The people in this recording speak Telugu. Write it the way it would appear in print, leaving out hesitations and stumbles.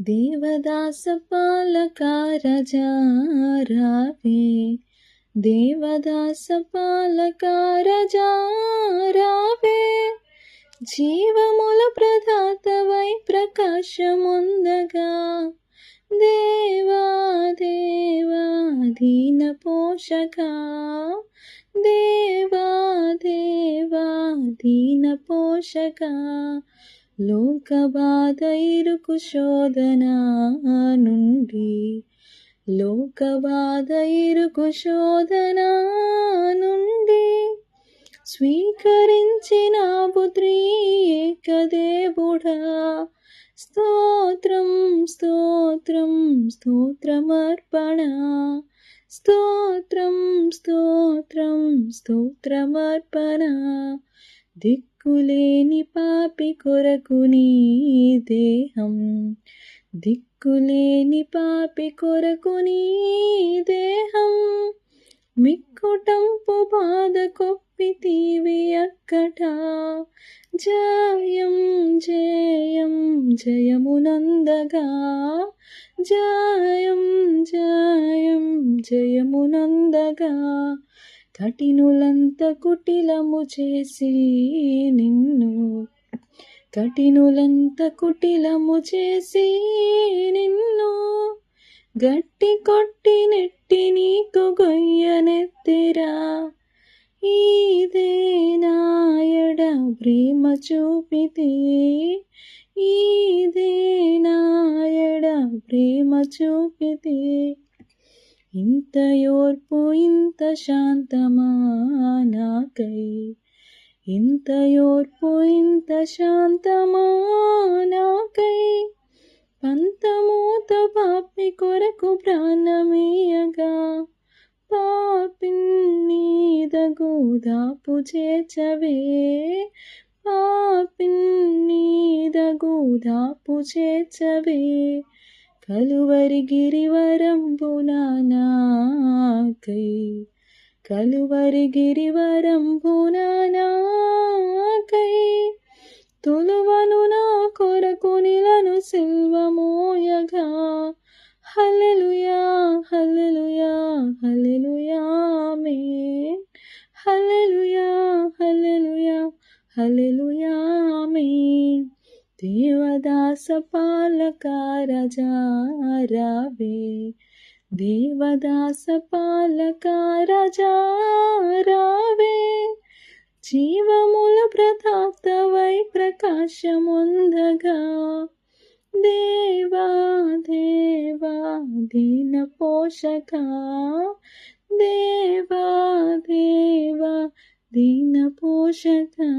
దేవదాస పాలక రాజా రావే, దేవదాస పాలక రాజా రావే, జీవముల ప్రదాతవై ప్రకాశముందగా, దేవా దేవా దీన పోషకా, దేవా దేవా దీన పోషకా, లోకబాధ ఇరుకు శోధన నుండి, లోకబాధ ఇరుకు శోధన నుండి స్వీకరించినావు త్రియేకదేవుడా, స్తోత్రం స్తోత్రం స్తోత్రమర్పణ, స్తోత్రం స్తోత్రం స్తోత్రమర్పణ. దిక్కులేని పాపి కొరకు నీ దేహం, దిక్కులేని పాపి కొరకు నీ దేహం, మిక్కుటంపు బాధ కొప్పితీవి అక్కట, జయం జయం జయమునందగా, జయం జయం జయమునందగా. కఠినులంత కుటిలము చేసి నిన్ను, కఠినులంత కుటిలము చేసి నిన్ను, గట్టి కొట్టి నెట్టి నీకు గొయ్యనెత్తిరా, ఇదే నాయడ ప్రేమ చూపితే, ఇదే నాయడ ప్రేమ చూపితే. ఇంత ఓర్పు ఇంత శాంతమా నాకై, ఇంత ఓర్పు ఇంత శాంతమా నాకై, పంతమూత పాపి కొరకు ప్రాణమీయగా, పాపిన్నీదగు దాపు చేర్చవే, పాపిన్నీదగు దాపు చేర్చవే. కలువరి గిరివరంబున నాకై, కలువరి గిరివరంబున నాకై, తొలువను నా కొరకు నిలను సిల్వమోయగా, హల్లెలూయా హల్లెలూయా హల్లెలూయా ఆమేన్, హల్లెలూయా హల్లెలూయా హల్లెలూయా ఆమేన్. దేవదాస పాలక రాజా రావే, దేవదాస పాలక రాజా రావే, జీవముల ప్రదాతవై ప్రకాశముందగా, దేవా దేవా దీన పోషకా, దేవా దేవా దీన పోషకా.